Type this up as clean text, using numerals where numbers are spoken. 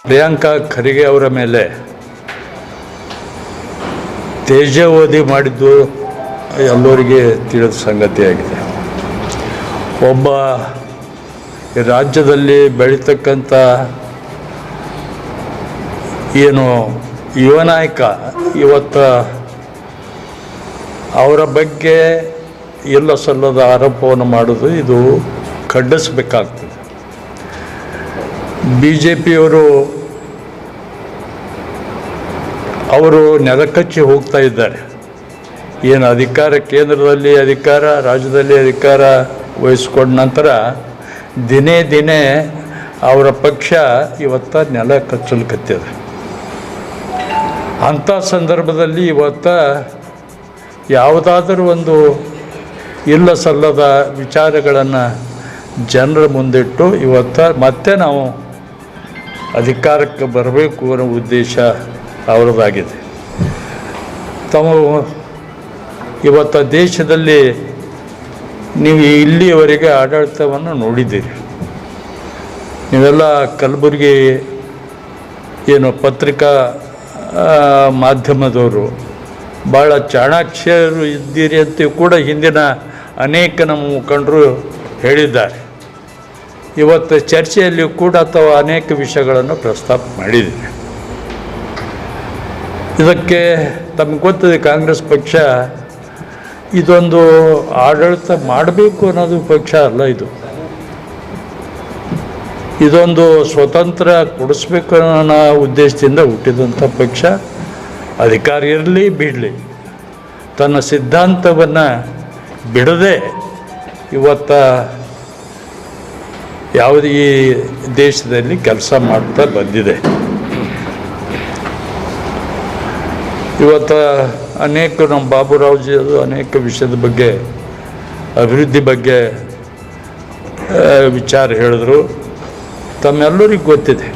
ಪ್ರಿಯಾಂಕಾ ಖರ್ಗೆ ಅವರ ಮೇಲೆ ತೇಜೋವಧಿ ಮಾಡಿದ್ದು ಎಲ್ಲರಿಗೆ ತಿಳಿದ ಸಂಗತಿಯಾಗಿದೆ. ಒಬ್ಬ ರಾಜ್ಯದಲ್ಲಿ ಬೆಳೀತಕ್ಕಂಥ ಏನು ಯುವ ನಾಯಕ ಇವತ್ತು ಅವರ ಬಗ್ಗೆ ಇಲ್ಲ ಸಲ್ಲದ ಆರೋಪವನ್ನು ಮಾಡೋದು ಇದು ಖಂಡಿಸಬೇಕಾಗ್ತದೆ. BJPಯವರು ಅವರು ನೆಲಕಚ್ಚಿ ಹೋಗ್ತಾ ಇದ್ದಾರೆ. ಏನು ಅಧಿಕಾರ ಕೇಂದ್ರದಲ್ಲಿ ಅಧಿಕಾರ, ರಾಜ್ಯದಲ್ಲಿ ಅಧಿಕಾರ ವಹಿಸ್ಕೊಂಡ ನಂತರ ದಿನೇ ದಿನೇ ಅವರ ಪಕ್ಷ ಇವತ್ತು ನೆಲ ಕಚ್ಚಲಿಕತ್ತಿದೆ. ಅಂಥ ಸಂದರ್ಭದಲ್ಲಿ ಇವತ್ತು ಯಾವುದಾದರೂ ಒಂದು ಇಲ್ಲ ಸಲ್ಲದ ವಿಚಾರಗಳನ್ನು ಜನರ ಮುಂದಿಟ್ಟು ಇವತ್ತು ಮತ್ತೆ ನಾವು ಅಧಿಕಾರಕ್ಕೆ ಬರಬೇಕು ಅನ್ನೋ ಉದ್ದೇಶ ಅವರದಾಗಿದೆ. ತಾವು ಇವತ್ತು ದೇಶದಲ್ಲಿ ನೀವು ಇಲ್ಲಿಯವರೆಗೆ ಆಡಳಿತವನ್ನು ನೋಡಿದ್ದೀರಿ. ನೀವೆಲ್ಲ ಕಲಬುರಗಿ ಏನು ಪತ್ರಿಕಾ ಮಾಧ್ಯಮದವರು ಭಾಳ ಚಾಣಾಕ್ಷರು ಇದ್ದೀರಿ ಅಂತ ಕೂಡ ಹಿಂದಿನ ಅನೇಕ ನಮ್ಮ ಮುಖಂಡರು ಹೇಳಿದ್ದಾರೆ. ಇವತ್ತು ಚರ್ಚೆಯಲ್ಲಿ ಕೂಡ ಅಥವಾ ಅನೇಕ ವಿಷಯಗಳನ್ನು ಪ್ರಸ್ತಾಪ ಮಾಡಿದ್ದೀರಿ. ಇದಕ್ಕೆ ತಮಗೆ ಗೊತ್ತಿದೆ, ಕಾಂಗ್ರೆಸ್ ಪಕ್ಷ ಇದೊಂದು ಆಡಳಿತ ಮಾಡಬೇಕು ಅನ್ನೋದು ಪಕ್ಷ ಅಲ್ಲ. ಇದೊಂದು ಸ್ವತಂತ್ರ ಕೊಡಿಸ್ಬೇಕು ಅನ್ನೋ ಉದ್ದೇಶದಿಂದ ಹುಟ್ಟಿದಂಥ ಪಕ್ಷ. ಅಧಿಕಾರ ಇರಲಿ ಬಿಡಲಿ, ತನ್ನ ಸಿದ್ಧಾಂತವನ್ನು ಬಿಡದೆ ಇವತ್ತು ಯಾವುದೇ ಈ ದೇಶದಲ್ಲಿ ಕೆಲಸ ಮಾಡ್ತಾ ಬಂದಿದೆ. ಇವತ್ತು ಅನೇಕ ನಮ್ಮ ಬಾಬುರಾವ್ಜಿ ಅನೇಕ ವಿಷಯದ ಬಗ್ಗೆ, ಅಭಿವೃದ್ಧಿ ಬಗ್ಗೆ ವಿಚಾರ ಹೇಳಿದ್ರು. ತಮ್ಮೆಲ್ಲರಿಗೂ ಗೊತ್ತಿದೆ.